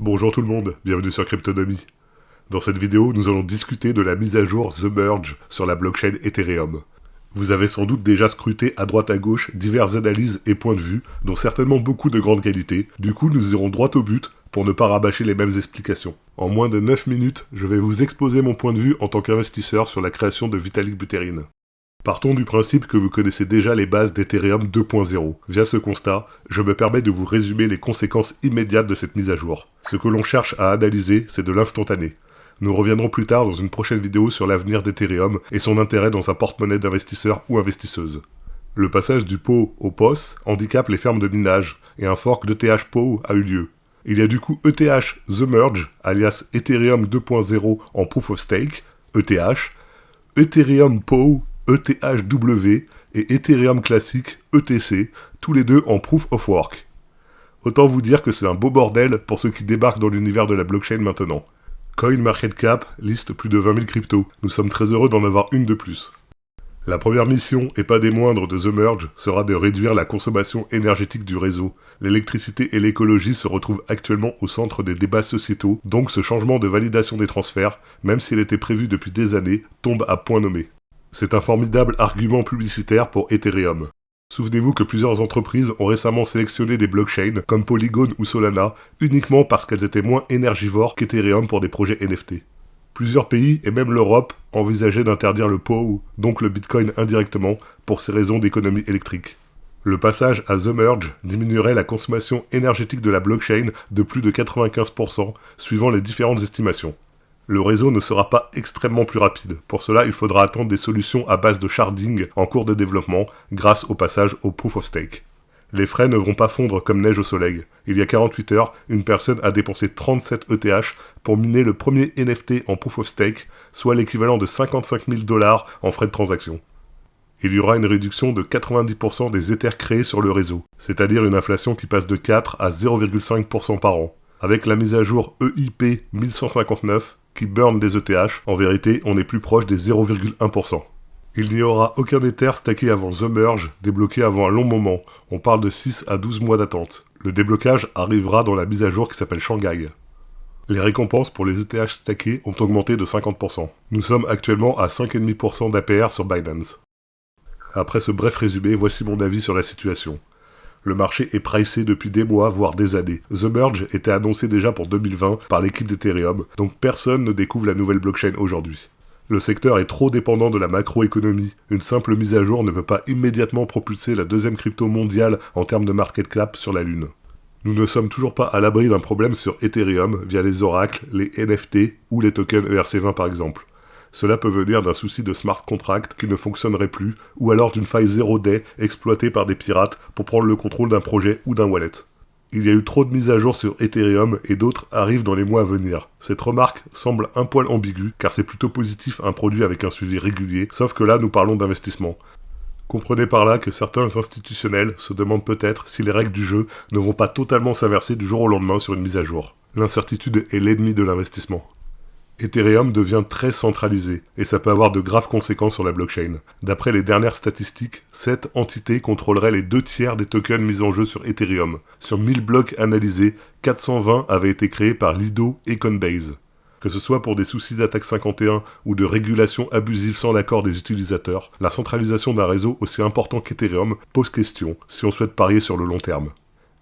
Bonjour tout le monde, bienvenue sur Cryptonomie. Dans cette vidéo, nous allons discuter de la mise à jour The Merge sur la blockchain Ethereum. Vous avez sans doute déjà scruté à droite à gauche diverses analyses et points de vue, dont certainement beaucoup de grande qualité. Du coup, nous irons droit au but pour ne pas rabâcher les mêmes explications. En moins de 9 minutes, je vais vous exposer mon point de vue en tant qu'investisseur sur la création de Vitalik Buterin. Partons du principe que vous connaissez déjà les bases d'Ethereum 2.0. Via ce constat, je me permets de vous résumer les conséquences immédiates de cette mise à jour. Ce que l'on cherche à analyser, c'est de l'instantané. Nous reviendrons plus tard dans une prochaine vidéo sur l'avenir d'Ethereum et son intérêt dans un porte-monnaie d'investisseurs ou investisseuses. Le passage du POW au POS handicape les fermes de minage et un fork d'ETH POW a eu lieu. Il y a du coup ETH The Merge, alias Ethereum 2.0 en Proof of Stake, ETH, Ethereum POW, ETHW et Ethereum classique, ETC, tous les deux en Proof of Work. Autant vous dire que c'est un beau bordel pour ceux qui débarquent dans l'univers de la blockchain maintenant. CoinMarketCap liste plus de 20 000 cryptos, nous sommes très heureux d'en avoir une de plus. La première mission, et pas des moindres de The Merge, sera de réduire la consommation énergétique du réseau. L'électricité et l'écologie se retrouvent actuellement au centre des débats sociétaux, donc ce changement de validation des transferts, même s'il était prévu depuis des années, tombe à point nommé. C'est un formidable argument publicitaire pour Ethereum. Souvenez-vous que plusieurs entreprises ont récemment sélectionné des blockchains comme Polygon ou Solana uniquement parce qu'elles étaient moins énergivores qu'Ethereum pour des projets NFT. Plusieurs pays, et même l'Europe, envisageaient d'interdire le POW, donc le Bitcoin indirectement, pour ces raisons d'économie électrique. Le passage à The Merge diminuerait la consommation énergétique de la blockchain de plus de 95%, suivant les différentes estimations. Le réseau ne sera pas extrêmement plus rapide. Pour cela, il faudra attendre des solutions à base de sharding en cours de développement grâce au passage au Proof of Stake. Les frais ne vont pas fondre comme neige au soleil. Il y a 48 heures, une personne a dépensé 37 ETH pour miner le premier NFT en Proof of Stake, soit l'équivalent de 55 000 $ en frais de transaction. Il y aura une réduction de 90% des Ethers créés sur le réseau, c'est-à-dire une inflation qui passe de 4 à 0,5% par an. Avec la mise à jour EIP 1159, qui burn des ETH, en vérité, on est plus proche des 0,1%. Il n'y aura aucun Ether stacké avant The Merge, débloqué avant un long moment. On parle de 6 à 12 mois d'attente. Le déblocage arrivera dans la mise à jour qui s'appelle Shanghai. Les récompenses pour les ETH stackés ont augmenté de 50%. Nous sommes actuellement à 5,5% d'APR sur Binance. Après ce bref résumé, voici mon avis sur la situation. Le marché est pricé depuis des mois, voire des années. The Merge était annoncé déjà pour 2020 par l'équipe d'Ethereum, donc personne ne découvre la nouvelle blockchain aujourd'hui. Le secteur est trop dépendant de la macroéconomie. Une simple mise à jour ne peut pas immédiatement propulser la deuxième crypto mondiale en termes de market cap sur la Lune. Nous ne sommes toujours pas à l'abri d'un problème sur Ethereum via les oracles, les NFT ou les tokens ERC20 par exemple. Cela peut venir d'un souci de smart contract qui ne fonctionnerait plus, ou alors d'une faille 0-day exploitée par des pirates pour prendre le contrôle d'un projet ou d'un wallet. Il y a eu trop de mises à jour sur Ethereum et d'autres arrivent dans les mois à venir. Cette remarque semble un poil ambiguë, car c'est plutôt positif un produit avec un suivi régulier, sauf que là nous parlons d'investissement. Comprenez par là que certains institutionnels se demandent peut-être si les règles du jeu ne vont pas totalement s'inverser du jour au lendemain sur une mise à jour. L'incertitude est l'ennemi de l'investissement. Ethereum devient très centralisé, et ça peut avoir de graves conséquences sur la blockchain. D'après les dernières statistiques, 7 entités contrôleraient les 2/3 des tokens mis en jeu sur Ethereum. Sur 1000 blocs analysés, 420 avaient été créés par Lido et Coinbase. Que ce soit pour des soucis d'attaque 51 ou de régulation abusive sans l'accord des utilisateurs, la centralisation d'un réseau aussi important qu'Ethereum pose question si on souhaite parier sur le long terme.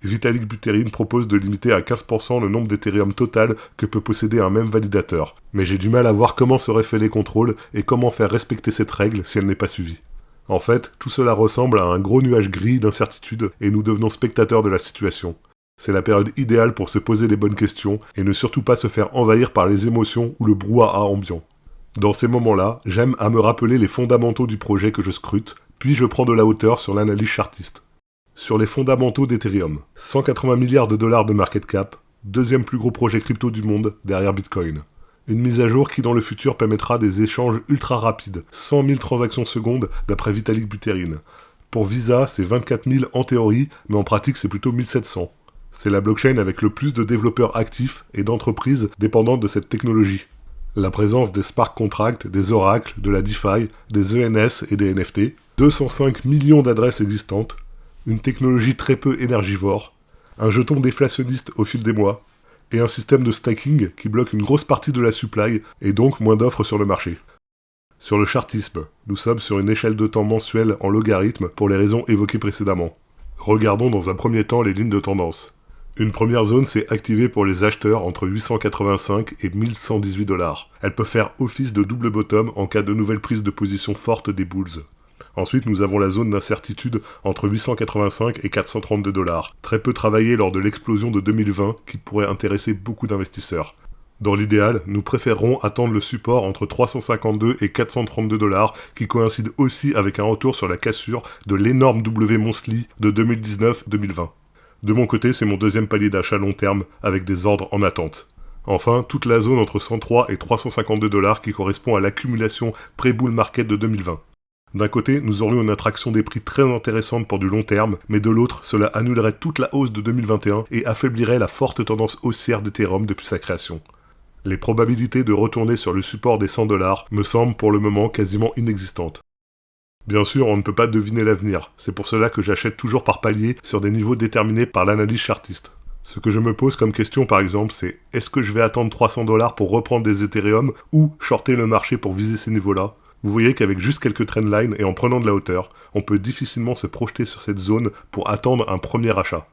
Vitalik Buterin propose de limiter à 15% le nombre d'Ethereum total que peut posséder un même validateur. Mais j'ai du mal à voir comment seraient faits les contrôles et comment faire respecter cette règle si elle n'est pas suivie. En fait, tout cela ressemble à un gros nuage gris d'incertitude et nous devenons spectateurs de la situation. C'est la période idéale pour se poser les bonnes questions et ne surtout pas se faire envahir par les émotions ou le brouhaha ambiant. Dans ces moments-là, j'aime à me rappeler les fondamentaux du projet que je scrute, puis je prends de la hauteur sur l'analyse chartiste. Sur les fondamentaux d'Ethereum, 180 milliards de dollars de market cap, deuxième plus gros projet crypto du monde derrière Bitcoin. Une mise à jour qui dans le futur permettra des échanges ultra rapides, 100 000 transactions secondes d'après Vitalik Buterin. Pour Visa, c'est 24 000 en théorie, mais en pratique c'est plutôt 1700. C'est la blockchain avec le plus de développeurs actifs et d'entreprises dépendantes de cette technologie. La présence des smart contracts, des oracles, de la DeFi, des ENS et des NFT, 205 millions d'adresses existantes, une technologie très peu énergivore, un jeton déflationniste au fil des mois, et un système de stacking qui bloque une grosse partie de la supply et donc moins d'offres sur le marché. Sur le chartisme, nous sommes sur une échelle de temps mensuelle en logarithme pour les raisons évoquées précédemment. Regardons dans un premier temps les lignes de tendance. Une première zone s'est activée pour les acheteurs entre 885 et 1118 $. Elle peut faire office de double bottom en cas de nouvelle prise de position forte des bulls. Ensuite, nous avons la zone d'incertitude entre 885 et 432 $, très peu travaillée lors de l'explosion de 2020 qui pourrait intéresser beaucoup d'investisseurs. Dans l'idéal, nous préférerons attendre le support entre 352 et 432 $, qui coïncide aussi avec un retour sur la cassure de l'énorme W monthly de 2019-2020. De mon côté, c'est mon deuxième palier d'achat long terme, avec des ordres en attente. Enfin, toute la zone entre 103 et 352 $ qui correspond à l'accumulation pré-bull market de 2020. D'un côté, nous aurions une attraction des prix très intéressante pour du long terme, mais de l'autre, cela annulerait toute la hausse de 2021 et affaiblirait la forte tendance haussière d'Ethereum depuis sa création. Les probabilités de retourner sur le support des 100 $ me semblent pour le moment quasiment inexistantes. Bien sûr, on ne peut pas deviner l'avenir, c'est pour cela que j'achète toujours par palier sur des niveaux déterminés par l'analyse chartiste. Ce que je me pose comme question par exemple, c'est est-ce que je vais attendre 300 $ pour reprendre des Ethereum ou shorter le marché pour viser ces niveaux-là? Vous voyez qu'avec juste quelques trendlines et en prenant de la hauteur, on peut difficilement se projeter sur cette zone pour attendre un premier achat.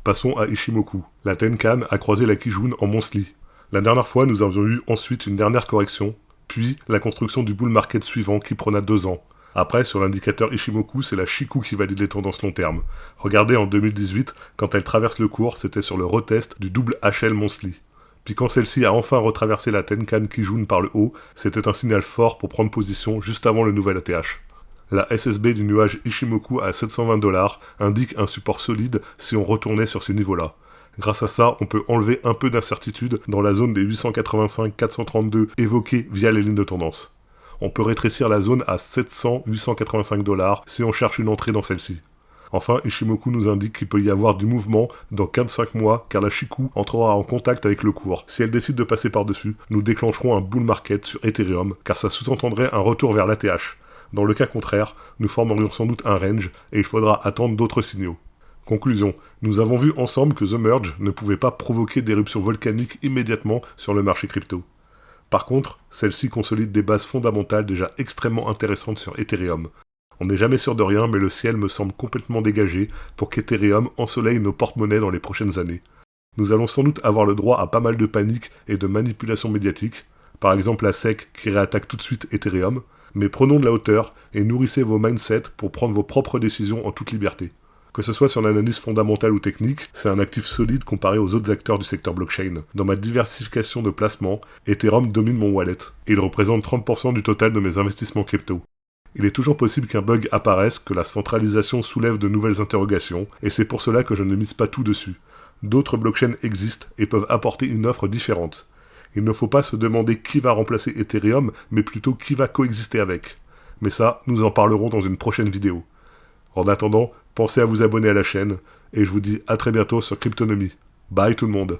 Passons à Ishimoku. La Tenkan a croisé la Kijun en monthly. La dernière fois, nous avions eu ensuite une dernière correction, puis la construction du bull market suivant qui prenait 2 ans. Après, sur l'indicateur Ishimoku, c'est la Chikou qui valide les tendances long terme. Regardez en 2018, quand elle traverse le cours, c'était sur le retest du double HL monthly. Puis quand celle-ci a enfin retraversé la Tenkan Kijun par le haut, c'était un signal fort pour prendre position juste avant le nouvel ATH. La SSB du nuage Ishimoku à 720 $ indique un support solide si on retournait sur ces niveaux-là. Grâce à ça, on peut enlever un peu d'incertitude dans la zone des 885-432 évoquée via les lignes de tendance. On peut rétrécir la zone à 700-885 $ si on cherche une entrée dans celle-ci. Enfin, Ishimoku nous indique qu'il peut y avoir du mouvement dans 4-5 mois car la Chikou entrera en contact avec le cours. Si elle décide de passer par-dessus, nous déclencherons un bull market sur Ethereum car ça sous-entendrait un retour vers l'ATH. Dans le cas contraire, nous formerions sans doute un range et il faudra attendre d'autres signaux. Conclusion, nous avons vu ensemble que The Merge ne pouvait pas provoquer d'éruption volcanique immédiatement sur le marché crypto. Par contre, celle-ci consolide des bases fondamentales déjà extrêmement intéressantes sur Ethereum. On n'est jamais sûr de rien, mais le ciel me semble complètement dégagé pour qu'Ethereum ensoleille nos porte-monnaies dans les prochaines années. Nous allons sans doute avoir le droit à pas mal de panique et de manipulation médiatique, par exemple la SEC qui réattaque tout de suite Ethereum, mais prenons de la hauteur et nourrissez vos mindsets pour prendre vos propres décisions en toute liberté. Que ce soit sur l'analyse fondamentale ou technique, c'est un actif solide comparé aux autres acteurs du secteur blockchain. Dans ma diversification de placements, Ethereum domine mon wallet, et il représente 30% du total de mes investissements crypto. Il est toujours possible qu'un bug apparaisse, que la centralisation soulève de nouvelles interrogations, et c'est pour cela que je ne mise pas tout dessus. D'autres blockchains existent et peuvent apporter une offre différente. Il ne faut pas se demander qui va remplacer Ethereum, mais plutôt qui va coexister avec. Mais ça, nous en parlerons dans une prochaine vidéo. En attendant, pensez à vous abonner à la chaîne, et je vous dis à très bientôt sur Cryptonomie. Bye tout le monde.